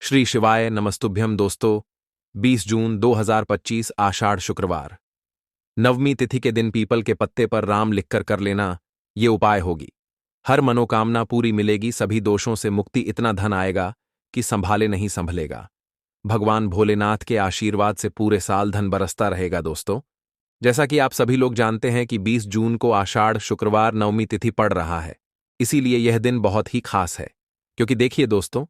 श्री शिवाय नमस्तुभ्यम दोस्तों। 20 जून 2025 आषाढ़ शुक्रवार, नवमी तिथि के दिन पीपल के पत्ते पर राम लिखकर कर लेना ये उपाय होगी। हर मनोकामना पूरी मिलेगी, सभी दोषों से मुक्ति, इतना धन आएगा कि संभाले नहीं संभलेगा। भगवान भोलेनाथ के आशीर्वाद से पूरे साल धन बरसता रहेगा। दोस्तों, जैसा कि आप सभी लोग जानते हैं कि 20 जून को आषाढ़ शुक्रवार नवमी तिथि पड़ रहा है, इसीलिए यह दिन बहुत ही खास है। क्योंकि देखिए दोस्तों,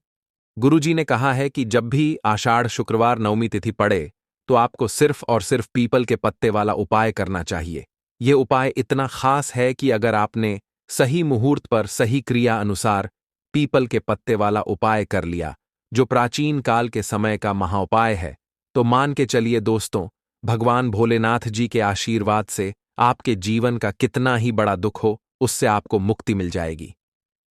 गुरुजी ने कहा है कि जब भी आषाढ़ शुक्रवार नवमी तिथि पड़े तो आपको सिर्फ और सिर्फ पीपल के पत्ते वाला उपाय करना चाहिए। यह उपाय इतना खास है कि अगर आपने सही मुहूर्त पर सही क्रिया अनुसार पीपल के पत्ते वाला उपाय कर लिया, जो प्राचीन काल के समय का महाउपाय है, तो मान के चलिए दोस्तों, भगवान भोलेनाथ जी के आशीर्वाद से आपके जीवन का कितना ही बड़ा दुख हो, उससे आपको मुक्ति मिल जाएगी।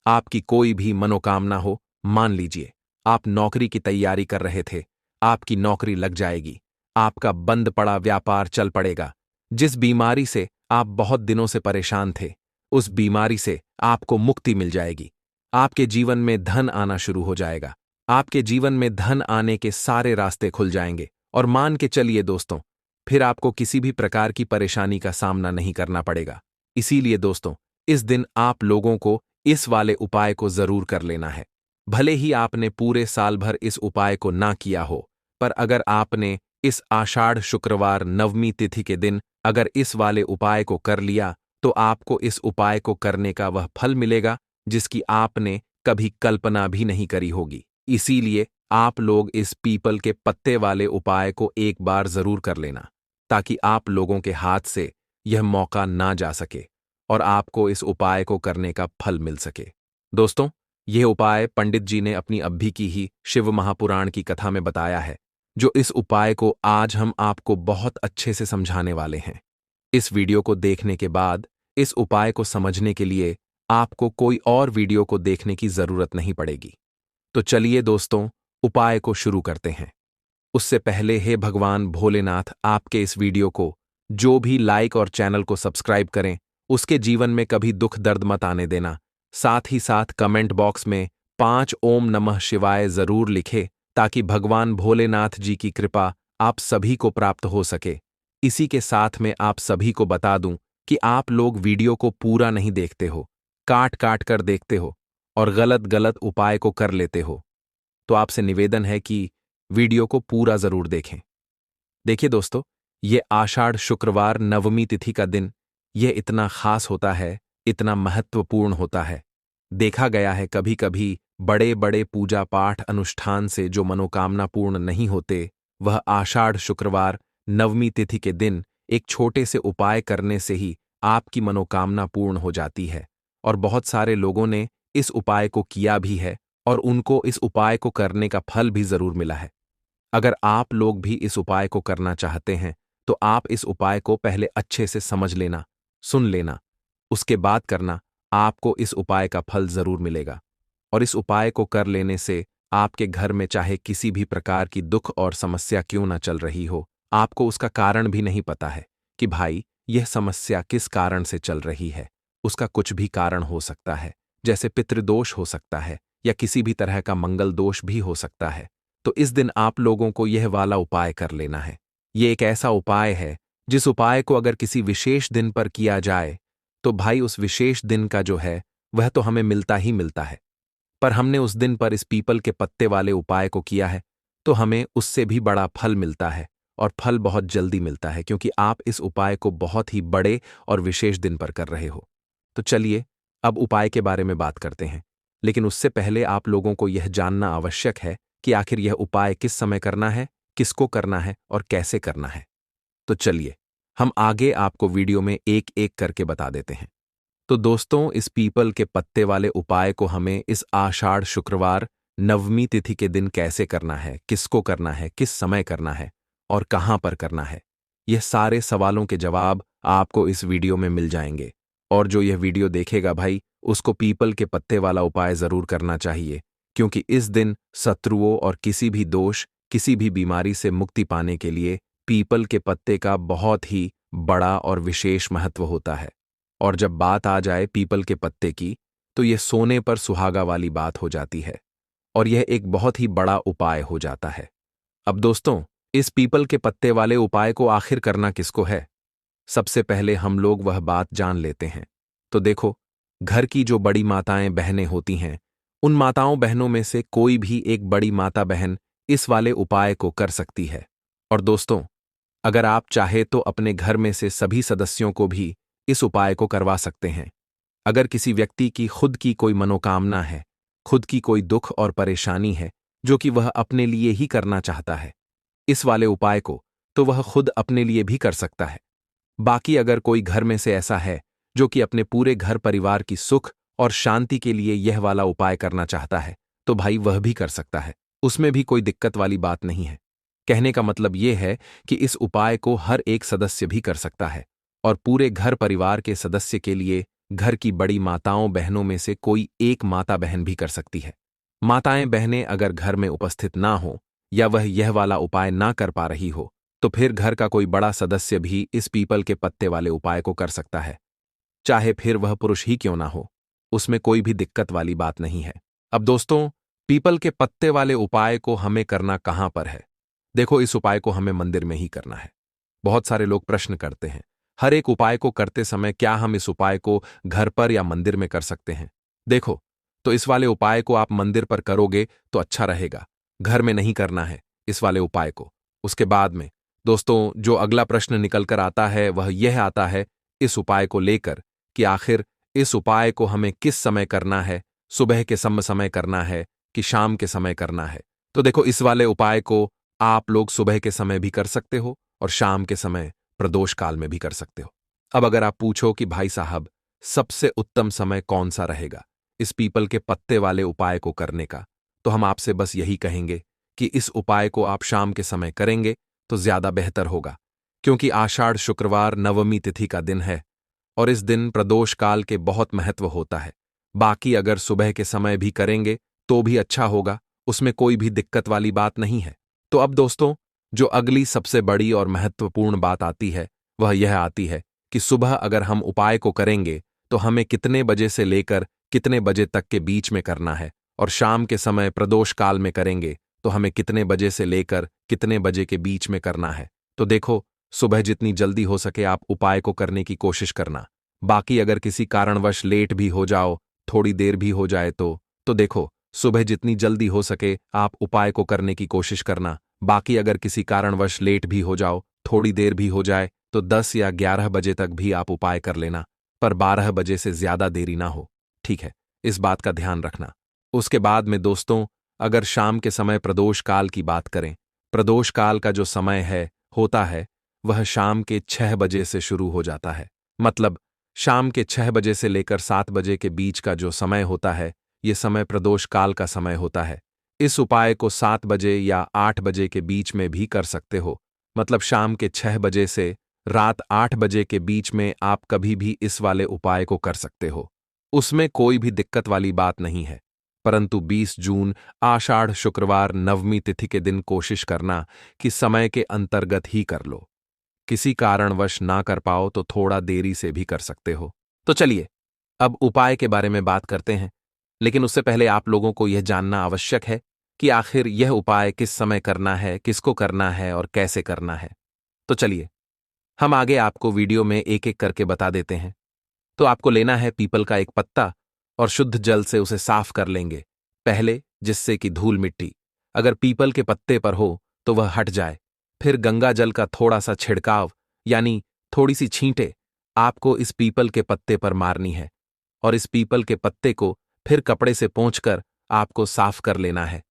आपकी कोई भी मनोकामना हो, मान लीजिए आप नौकरी की तैयारी कर रहे थे, आपकी नौकरी लग जाएगी। आपका बंद पड़ा व्यापार चल पड़ेगा। जिस बीमारी से आप बहुत दिनों से परेशान थे, उस बीमारी से आपको मुक्ति मिल जाएगी। आपके जीवन में धन आना शुरू हो जाएगा। आपके जीवन में धन आने के सारे रास्ते खुल जाएंगे और मान के चलिए दोस्तों, फिर आपको किसी भी प्रकार की परेशानी का सामना नहीं करना पड़ेगा। इसीलिए दोस्तों, इस दिन आप लोगों को इस वाले उपाय को जरूर कर लेना है। भले ही आपने पूरे साल भर इस उपाय को ना किया हो, पर अगर आपने इस आषाढ़ शुक्रवार नवमी तिथि के दिन अगर इस वाले उपाय को कर लिया, तो आपको इस उपाय को करने का वह फल मिलेगा जिसकी आपने कभी कल्पना भी नहीं करी होगी। इसीलिए आप लोग इस पीपल के पत्ते वाले उपाय को एक बार जरूर कर लेना, ताकि आप लोगों के हाथ से यह मौका ना जा सके और आपको इस उपाय को करने का फल मिल सके। दोस्तों, यह उपाय पंडित जी ने अपनी अभी की ही शिव महापुराण की कथा में बताया है, जो इस उपाय को आज हम आपको बहुत अच्छे से समझाने वाले हैं। इस वीडियो को देखने के बाद इस उपाय को समझने के लिए आपको कोई और वीडियो को देखने की जरूरत नहीं पड़ेगी। तो चलिए दोस्तों, उपाय को शुरू करते हैं। उससे पहले हे भगवान भोलेनाथ, आपके इस वीडियो को जो भी लाइक और चैनल को सब्सक्राइब करें, उसके जीवन में कभी दुख दर्द मत आने देना। साथ ही साथ कमेंट बॉक्स में 5 ओम नमः शिवाय जरूर लिखे, ताकि भगवान भोलेनाथ जी की कृपा आप सभी को प्राप्त हो सके। इसी के साथ में आप सभी को बता दूं कि आप लोग वीडियो को पूरा नहीं देखते हो, काट काट कर देखते हो और गलत गलत उपाय को कर लेते हो। तो आपसे निवेदन है कि वीडियो को पूरा जरूर देखें। देखिए दोस्तों, ये आषाढ़ शुक्रवार नवमी तिथि का दिन यह इतना खास होता है, इतना महत्वपूर्ण होता है। देखा गया है कभी कभी बड़े बड़े पूजा पाठ अनुष्ठान से जो मनोकामना पूर्ण नहीं होते, वह आषाढ़ शुक्रवार नवमी तिथि के दिन एक छोटे से उपाय करने से ही आपकी मनोकामना पूर्ण हो जाती है। और बहुत सारे लोगों ने इस उपाय को किया भी है और उनको इस उपाय को करने का फल भी जरूर मिला है। अगर आप लोग भी इस उपाय को करना चाहते हैं, तो आप इस उपाय को पहले अच्छे से समझ लेना, सुन लेना, उसके बाद करना। आपको इस उपाय का फल जरूर मिलेगा। और इस उपाय को कर लेने से आपके घर में चाहे किसी भी प्रकार की दुख और समस्या क्यों ना चल रही हो, आपको उसका कारण भी नहीं पता है कि भाई यह समस्या किस कारण से चल रही है। उसका कुछ भी कारण हो सकता है, जैसे पितृदोष हो सकता है या किसी भी तरह का मंगल दोष भी हो सकता है। तो इस दिन आप लोगों को यह वाला उपाय कर लेना है। यह एक ऐसा उपाय है जिस उपाय को अगर किसी विशेष दिन पर किया जाए, तो भाई उस विशेष दिन का जो है वह तो हमें मिलता ही मिलता है। पर हमने उस दिन पर इस पीपल के पत्ते वाले उपाय को किया है, तो हमें उससे भी बड़ा फल मिलता है और फल बहुत जल्दी मिलता है, क्योंकि आप इस उपाय को बहुत ही बड़े और विशेष दिन पर कर रहे हो। तो चलिए अब उपाय के बारे में बात करते हैं, लेकिन उससे पहले आप लोगों को यह जानना आवश्यक है कि आखिर यह उपाय किस समय करना है, किसको करना है और कैसे करना है। तो चलिए हम आगे आपको वीडियो में एक एक करके बता देते हैं। तो दोस्तों, इस पीपल के पत्ते वाले उपाय को हमें इस आषाढ़ शुक्रवार नवमी तिथि के दिन कैसे करना है, किसको करना है, किस समय करना है और कहां पर करना है, यह सारे सवालों के जवाब आपको इस वीडियो में मिल जाएंगे। और जो यह वीडियो देखेगा भाई, उसको पीपल के पत्ते वाला उपाय जरूर करना चाहिए, क्योंकि इस दिन शत्रुओं और किसी भी दोष, किसी भी बीमारी से मुक्ति पाने के लिए पीपल के पत्ते का बहुत ही बड़ा और विशेष महत्व होता है। और जब बात आ जाए पीपल के पत्ते की, तो यह सोने पर सुहागा वाली बात हो जाती है। और यह एक बहुत ही बड़ा उपाय हो जाता है। अब दोस्तों, इस पीपल के पत्ते वाले उपाय को आखिर करना किसको है? सबसे पहले हम लोग वह बात जान लेते हैं। तो देखो, घर की जो बड़ी माताएं बहनें होती हैं, उन माताओं बहनों में से कोई भी एक बड़ी माता बहन इस वाले उपाय को कर सकती है। और दोस्तों, अगर आप चाहे तो अपने घर में से सभी सदस्यों को भी इस उपाय को करवा सकते हैं। अगर किसी व्यक्ति की खुद की कोई मनोकामना है, खुद की कोई दुख और परेशानी है जो कि वह अपने लिए ही करना चाहता है, इस वाले उपाय को तो वह खुद अपने लिए भी कर सकता है। बाकी अगर कोई घर में से ऐसा है जो कि अपने पूरे घर परिवार की सुख और शांति के लिए यह वाला उपाय करना चाहता है, तो भाई वह भी कर सकता है। उसमें भी कोई दिक्कत वाली बात नहीं है। कहने का मतलब यह है कि इस उपाय को हर एक सदस्य भी कर सकता है और पूरे घर परिवार के सदस्य के लिए घर की बड़ी माताओं बहनों में से कोई एक माता बहन भी कर सकती है। माताएं बहनें अगर घर में उपस्थित ना हो या वह यह वाला उपाय ना कर पा रही हो, तो फिर घर का कोई बड़ा सदस्य भी इस पीपल के पत्ते वाले उपाय को कर सकता है, चाहे फिर वह पुरुष ही क्यों ना हो। उसमें कोई भी दिक्कत वाली बात नहीं है। अब दोस्तों, पीपल के पत्ते वाले उपाय को हमें करना कहां पर है? देखो, इस उपाय को हमें मंदिर में ही करना है। बहुत सारे लोग प्रश्न करते हैं, हर एक उपाय को करते समय क्या हम इस उपाय को घर पर या मंदिर में कर सकते हैं? देखो, तो इस वाले उपाय को आप मंदिर पर करोगे तो अच्छा रहेगा, घर में नहीं करना है इस वाले उपाय को। उसके बाद में दोस्तों, जो अगला प्रश्न निकल कर आता है वह यह आता है इस उपाय को लेकर कि आखिर इस उपाय को हमें किस समय करना है, सुबह के समय करना है कि शाम के समय करना है? तो देखो, इस वाले उपाय को आप लोग सुबह के समय भी कर सकते हो और शाम के समय प्रदोष काल में भी कर सकते हो। अब अगर आप पूछो कि भाई साहब, सबसे उत्तम समय कौन सा रहेगा इस पीपल के पत्ते वाले उपाय को करने का, तो हम आपसे बस यही कहेंगे कि इस उपाय को आप शाम के समय करेंगे तो ज्यादा बेहतर होगा, क्योंकि आषाढ़ शुक्रवार नवमी तिथि का दिन है और इस दिन प्रदोष काल के बहुत महत्व होता है। बाकी अगर सुबह के समय भी करेंगे तो भी अच्छा होगा, उसमें कोई भी दिक्कत वाली बात नहीं है। तो अब दोस्तों, जो अगली सबसे बड़ी और महत्वपूर्ण बात आती है वह यह आती है कि सुबह अगर हम उपाय को करेंगे तो हमें कितने बजे से लेकर कितने बजे तक के बीच में करना है, और शाम के समय प्रदोष काल में करेंगे तो हमें कितने बजे से लेकर कितने बजे के बीच में करना है। तो देखो, सुबह जितनी जल्दी हो सके आप उपाय को करने की कोशिश करना। बाकी अगर किसी कारणवश लेट भी हो जाओ, थोड़ी देर भी हो जाए तो देखो, सुबह जितनी जल्दी हो सके आप उपाय को करने की कोशिश करना। बाकी अगर किसी कारणवश लेट भी हो जाओ, थोड़ी देर भी हो जाए, तो 10 या 11 बजे तक भी आप उपाय कर लेना, पर 12 बजे से ज्यादा देरी ना हो। ठीक है, इस बात का ध्यान रखना। उसके बाद में दोस्तों, अगर शाम के समय प्रदोष काल की बात करें, प्रदोष काल का जो समय होता है वह शाम के 6 बजे से शुरू हो जाता है। मतलब शाम के 6 बजे से लेकर 7 बजे के बीच का जो समय होता है, ये समय प्रदोष काल का समय होता है। इस उपाय को 7 बजे या 8 बजे के बीच में भी कर सकते हो। मतलब शाम के 6 बजे से रात 8 बजे के बीच में आप कभी भी इस वाले उपाय को कर सकते हो, उसमें कोई भी दिक्कत वाली बात नहीं है। परंतु 20 जून आषाढ़ शुक्रवार नवमी तिथि के दिन कोशिश करना कि समय के अंतर्गत ही कर लो। किसी कारणवश ना कर पाओ तो थोड़ा देरी से भी कर सकते हो। तो चलिए, अब उपाय के बारे में बात करते हैं, लेकिन उससे पहले आप लोगों को यह जानना आवश्यक है कि आखिर यह उपाय किस समय करना है, किसको करना है और कैसे करना है। तो चलिए, हम आगे आपको वीडियो में एक एक करके बता देते हैं। तो आपको लेना है पीपल का एक पत्ता और शुद्ध जल से उसे साफ कर लेंगे पहले, जिससे कि धूल मिट्टी अगर पीपल के पत्ते पर हो तो वह हट जाए। फिर गंगा जल का थोड़ा सा छिड़काव, यानी थोड़ी सी छींटे आपको इस पीपल के पत्ते पर मारनी है, और इस पीपल के पत्ते को फिर कपड़े से पोंछकर आपको साफ कर लेना है,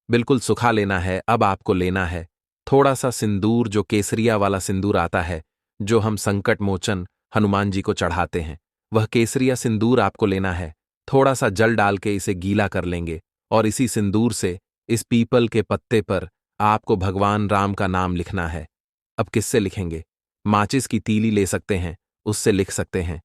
बिल्कुल सुखा लेना है। अब आपको लेना है थोड़ा सा सिंदूर, जो केसरिया वाला सिंदूर आता है, जो हम संकट मोचन हनुमान जी को चढ़ाते हैं, वह केसरिया सिंदूर आपको लेना है। थोड़ा सा जल डाल के इसे गीला कर लेंगे और इसी सिंदूर से इस पीपल के पत्ते पर आपको भगवान राम का नाम लिखना है। अब किससे लिखेंगे? माचिस की तीली ले सकते हैं, उससे लिख सकते हैं।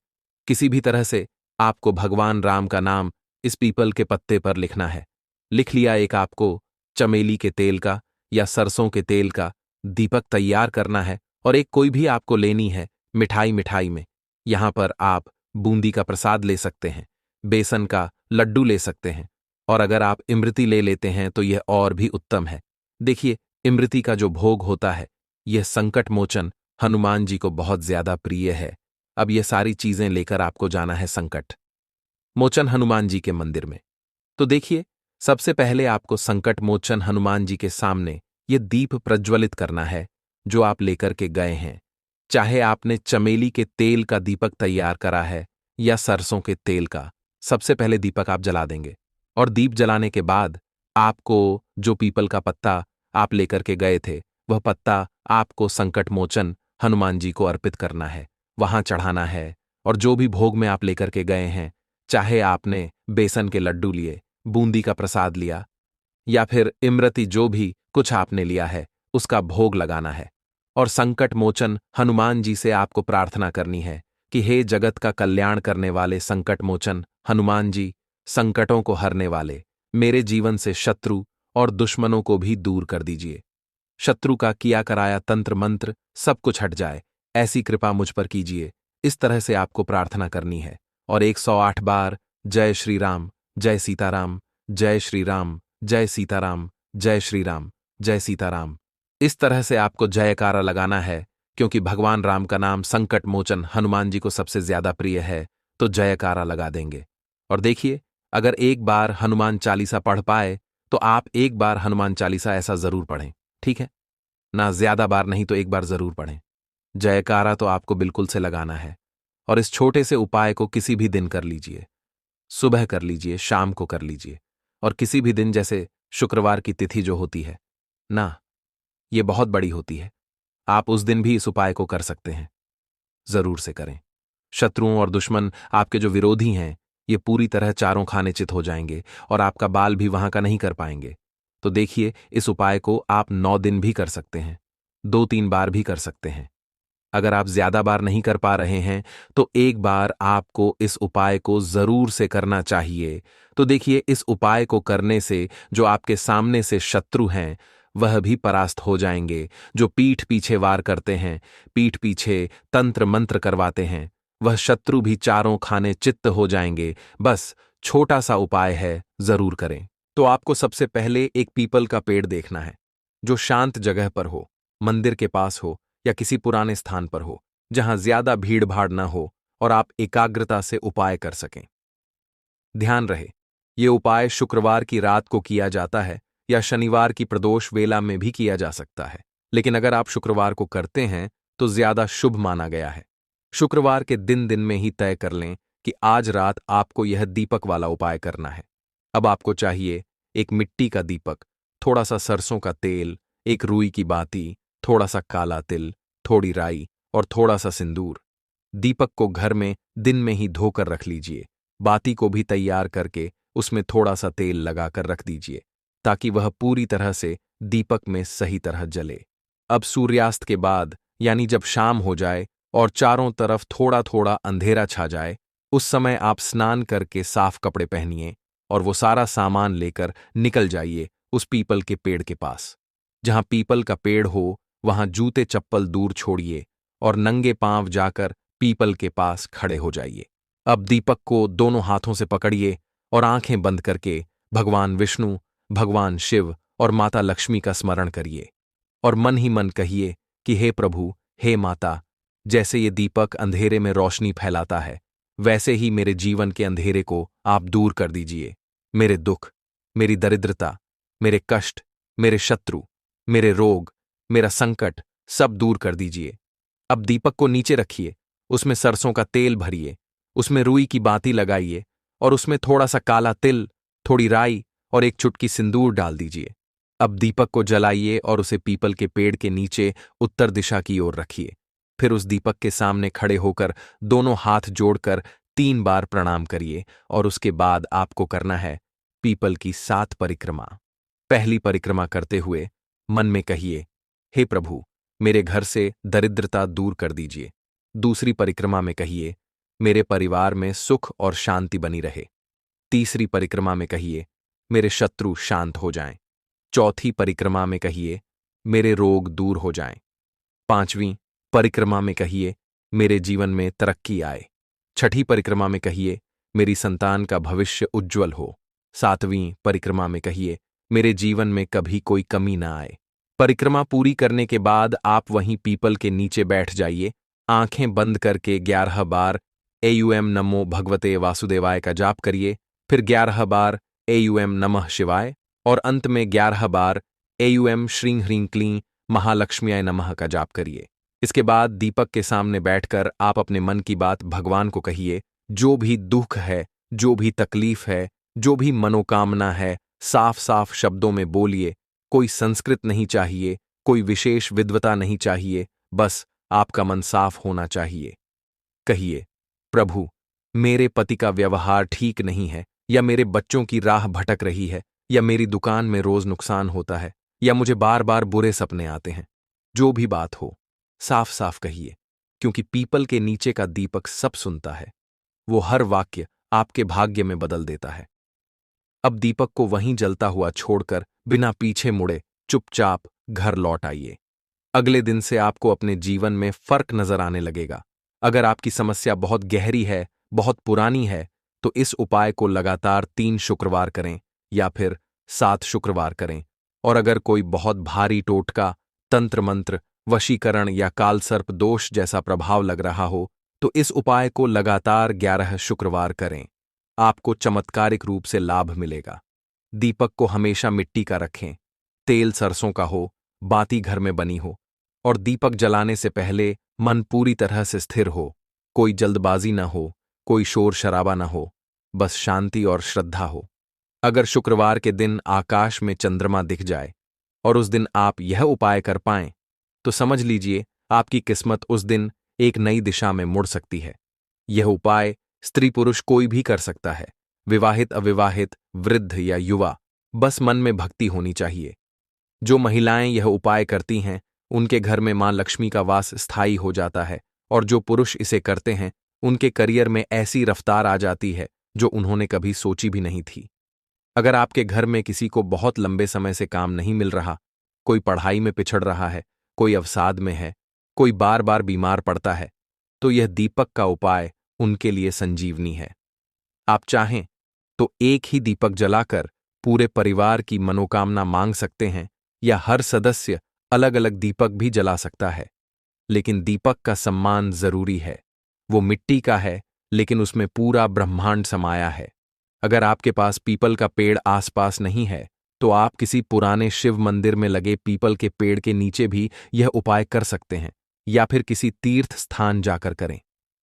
किसी भी तरह से आपको भगवान राम का नाम इस पीपल के पत्ते पर लिखना है। लिख लिया, एक आपको चमेली के तेल का या सरसों के तेल का दीपक तैयार करना है, और एक कोई भी आपको लेनी है मिठाई में। यहां पर आप बूंदी का प्रसाद ले सकते हैं, बेसन का लड्डू ले सकते हैं, और अगर आप इमृति ले लेते हैं तो यह और भी उत्तम है। देखिए, इमृति का जो भोग होता है यह संकट मोचन हनुमान जी को बहुत ज्यादा प्रिय है। अब ये सारी चीजें लेकर आपको जाना है संकट मोचन हनुमान जी के मंदिर में। तो देखिए, सबसे पहले आपको संकट मोचन हनुमान जी के सामने ये दीप प्रज्वलित करना है जो आप लेकर के गए हैं। चाहे आपने चमेली के तेल का दीपक तैयार करा है या सरसों के तेल का, सबसे पहले दीपक आप जला देंगे और दीप जलाने के बाद आपको जो पीपल का पत्ता आप लेकर के गए थे वह पत्ता आपको संकट मोचन हनुमान जी को अर्पित करना है, वहां चढ़ाना है। और जो भी भोग में आप लेकर के गए हैं, चाहे आपने बेसन के लड्डू लिए, बूंदी का प्रसाद लिया या फिर इमरती जो भी कुछ आपने लिया है उसका भोग लगाना है। और संकट मोचन हनुमान जी से आपको प्रार्थना करनी है कि हे जगत का कल्याण करने वाले संकट मोचन हनुमान जी, संकटों को हरने वाले, मेरे जीवन से शत्रु और दुश्मनों को भी दूर कर दीजिए। शत्रु का किया कराया तंत्र मंत्र सब कुछ हट जाए, ऐसी कृपा मुझ पर कीजिए। इस तरह से आपको प्रार्थना करनी है और 108 बार जय श्री राम, जय सीताराम, जय श्री राम, जय सीताराम, जय श्री राम, जय सीताराम, इस तरह से आपको जयकारा लगाना है। क्योंकि भगवान राम का नाम संकट मोचन हनुमान जी को सबसे ज्यादा प्रिय है, तो जयकारा लगा देंगे। और देखिए, अगर एक बार हनुमान चालीसा पढ़ पाए तो आप एक बार हनुमान चालीसा ऐसा जरूर पढ़ें, ठीक है ना? ज्यादा बार नहीं तो एक बार जरूर पढ़ें। जयकारा तो आपको बिल्कुल से लगाना है। और इस छोटे से उपाय को किसी भी दिन कर लीजिए, सुबह कर लीजिए, शाम को कर लीजिए, और किसी भी दिन, जैसे शुक्रवार की तिथि जो होती है ना, ये बहुत बड़ी होती है, आप उस दिन भी इस उपाय को कर सकते हैं। जरूर से करें। शत्रुओं और दुश्मन, आपके जो विरोधी हैं, ये पूरी तरह चारों खाने चित हो जाएंगे और आपका बाल भी वहां का नहीं कर पाएंगे। तो देखिए, इस उपाय को आप 9 दिन भी कर सकते हैं, 2-3 बार भी कर सकते हैं। अगर आप ज्यादा बार नहीं कर पा रहे हैं तो एक बार आपको इस उपाय को जरूर से करना चाहिए। तो देखिए, इस उपाय को करने से जो आपके सामने से शत्रु हैं वह भी परास्त हो जाएंगे। जो पीठ पीछे वार करते हैं, पीठ पीछे तंत्र मंत्र करवाते हैं, वह शत्रु भी चारों खाने चित्त हो जाएंगे। बस छोटा सा उपाय है, जरूर करें। तो आपको सबसे पहले एक पीपल का पेड़ देखना है जो शांत जगह पर हो, मंदिर के पास हो या किसी पुराने स्थान पर हो, जहां ज्यादा भीड़ भाड़ ना हो और आप एकाग्रता से उपाय कर सकें। ध्यान रहे, ये उपाय शुक्रवार की रात को किया जाता है या शनिवार की प्रदोष वेला में भी किया जा सकता है, लेकिन अगर आप शुक्रवार को करते हैं तो ज्यादा शुभ माना गया है। शुक्रवार के दिन में ही तय कर लें कि आज रात आपको यह दीपक वाला उपाय करना है। अब आपको चाहिए एक मिट्टी का दीपक, थोड़ा सा सरसों का तेल, एक रुई की बाती, थोड़ा सा काला तिल, थोड़ी राई और थोड़ा सा सिंदूर। दीपक को घर में दिन में ही धोकर रख लीजिए। बाती को भी तैयार करके उसमें थोड़ा सा तेल लगाकर रख दीजिए ताकि वह पूरी तरह से दीपक में सही तरह जले। अब सूर्यास्त के बाद, यानी जब शाम हो जाए और चारों तरफ थोड़ा थोड़ा अंधेरा छा जाए, उस समय आप स्नान करके साफ कपड़े पहनिए और वो सारा सामान लेकर निकल जाइए उस पीपल के पेड़ के पास। जहां पीपल का पेड़ हो वहां जूते चप्पल दूर छोड़िए और नंगे पांव जाकर पीपल के पास खड़े हो जाइए। अब दीपक को दोनों हाथों से पकड़िए और आंखें बंद करके भगवान विष्णु, भगवान शिव और माता लक्ष्मी का स्मरण करिए और मन ही मन कहिए कि हे प्रभु, हे माता, जैसे ये दीपक अंधेरे में रोशनी फैलाता है, वैसे ही मेरे जीवन के अंधेरे को आप दूर कर दीजिए। मेरे दुख, मेरी दरिद्रता, मेरे कष्ट, मेरे शत्रु, मेरे रोग, मेरा संकट सब दूर कर दीजिए। अब दीपक को नीचे रखिए, उसमें सरसों का तेल भरिए, उसमें रुई की बाती लगाइए और उसमें थोड़ा सा काला तिल, थोड़ी राई और एक चुटकी सिंदूर डाल दीजिए। अब दीपक को जलाइए और उसे पीपल के पेड़ के नीचे उत्तर दिशा की ओर रखिए। फिर उस दीपक के सामने खड़े होकर दोनों हाथ जोड़कर 3 बार प्रणाम करिए और उसके बाद आपको करना है पीपल की 7 परिक्रमा। पहली परिक्रमा करते हुए मन में कहिए, हे प्रभु, मेरे घर से दरिद्रता दूर कर दीजिए। दूसरी परिक्रमा में कहिए, मेरे परिवार में सुख और शांति बनी रहे। तीसरी परिक्रमा में कहिए, मेरे शत्रु शांत हो जाएं। चौथी परिक्रमा में कहिए, मेरे रोग दूर हो जाएं। 5वीं परिक्रमा में कहिए, मेरे जीवन में तरक्की आए। 6ठी परिक्रमा में कहिए, मेरी संतान का भविष्य उज्ज्वल हो। 7वीं परिक्रमा में कहिए, मेरे जीवन में कभी कोई कमी ना आए। परिक्रमा पूरी करने के बाद आप वहीं पीपल के नीचे बैठ जाइए, आंखें बंद करके 11 बार एयूएम नमो भगवते वासुदेवाय का जाप करिए, फिर 11 बार एयूएम नमः शिवाय और अंत में 11 बार एयूएम श्रीं ह्रीं क्लीं महालक्ष्म्याय नमः का जाप करिए। इसके बाद दीपक के सामने बैठकर आप अपने मन की बात भगवान को कहिए। जो भी दुख है, जो भी तकलीफ है, जो भी मनोकामना है, साफ साफ शब्दों में बोलिए। कोई संस्कृत नहीं चाहिए, कोई विशेष विद्वता नहीं चाहिए, बस आपका मन साफ होना चाहिए। कहिए, प्रभु, मेरे पति का व्यवहार ठीक नहीं है, या मेरे बच्चों की राह भटक रही है, या मेरी दुकान में रोज नुकसान होता है, या मुझे बार बार बुरे सपने आते हैं। जो भी बात हो, साफ साफ कहिए, क्योंकि पीपल के नीचे का दीपक सब सुनता है। वो हर वाक्य आपके भाग्य में बदल देता है। अब दीपक को वहीं जलता हुआ छोड़कर बिना पीछे मुड़े चुपचाप घर लौट आइए। अगले दिन से आपको अपने जीवन में फर्क नजर आने लगेगा। अगर आपकी समस्या बहुत गहरी है, बहुत पुरानी है, तो इस उपाय को लगातार 3 शुक्रवार करें या फिर 7 शुक्रवार करें। और अगर कोई बहुत भारी टोटका, तंत्र मंत्र, वशीकरण या कालसर्प दोष जैसा प्रभाव लग रहा हो, तो इस उपाय को लगातार 11 शुक्रवार करें। आपको चमत्कारिक रूप से लाभ मिलेगा। दीपक को हमेशा मिट्टी का रखें, तेल सरसों का हो, बाती घर में बनी हो, और दीपक जलाने से पहले मन पूरी तरह से स्थिर हो। कोई जल्दबाजी न हो, कोई शोर शराबा न हो, बस शांति और श्रद्धा हो। अगर शुक्रवार के दिन आकाश में चंद्रमा दिख जाए और उस दिन आप यह उपाय कर पाएं, तो समझ लीजिए आपकी किस्मत उस दिन एक नई दिशा में मुड़ सकती है। यह उपाय स्त्री पुरुष कोई भी कर सकता है, विवाहित अविवाहित, वृद्ध या युवा, बस मन में भक्ति होनी चाहिए। जो महिलाएं यह उपाय करती हैं, उनके घर में मां लक्ष्मी का वास स्थायी हो जाता है, और जो पुरुष इसे करते हैं, उनके करियर में ऐसी रफ्तार आ जाती है जो उन्होंने कभी सोची भी नहीं थी। अगर आपके घर में किसी को बहुत लंबे समय से काम नहीं मिल रहा, कोई पढ़ाई में पिछड़ रहा है, कोई अवसाद में है, कोई बार बार बीमार पड़ता है, तो यह दीपक का उपाय उनके लिए संजीवनी है। आप चाहें तो एक ही दीपक जलाकर पूरे परिवार की मनोकामना मांग सकते हैं, या हर सदस्य अलग अलग दीपक भी जला सकता है। लेकिन दीपक का सम्मान जरूरी है। वो मिट्टी का है, लेकिन उसमें पूरा ब्रह्मांड समाया है। अगर आपके पास पीपल का पेड़ आसपास नहीं है, तो आप किसी पुराने शिव मंदिर में लगे पीपल के पेड़ के नीचे भी यह उपाय कर सकते हैं, या फिर किसी तीर्थ स्थान जाकर करें।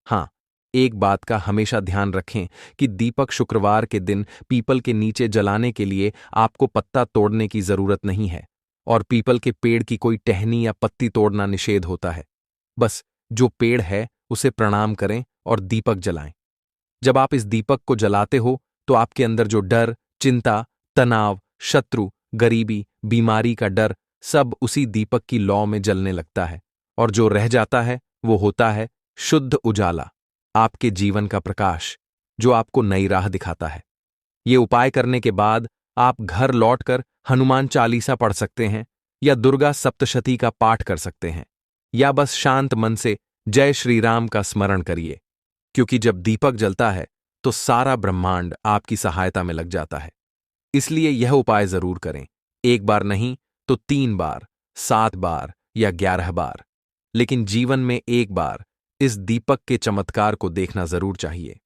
हाँ, एक बात का हमेशा ध्यान रखें कि दीपक शुक्रवार के दिन पीपल के नीचे जलाने के लिए आपको पत्ता तोड़ने की जरूरत नहीं है, और पीपल के पेड़ की कोई टहनी या पत्ती तोड़ना निषेध होता है। बस जो पेड़ है उसे प्रणाम करें और दीपक जलाएं। जब आप इस दीपक को जलाते हो, तो आपके अंदर जो डर, चिंता, तनाव, शत्रु, गरीबी, बीमारी का डर, सब उसी दीपक की लौ में जलने लगता है, और जो रह जाता है वो होता है शुद्ध उजाला, आपके जीवन का प्रकाश, जो आपको नई राह दिखाता है। ये उपाय करने के बाद आप घर लौटकर हनुमान चालीसा पढ़ सकते हैं, या दुर्गा सप्तशती का पाठ कर सकते हैं, या बस शांत मन से जय श्री राम का स्मरण करिए। क्योंकि जब दीपक जलता है तो सारा ब्रह्मांड आपकी सहायता में लग जाता है। इसलिए यह उपाय जरूर करें, एक बार नहीं तो 3 बार, 7 बार या 11 बार, लेकिन जीवन में एक बार इस दीपक के चमत्कार को देखना जरूर चाहिए।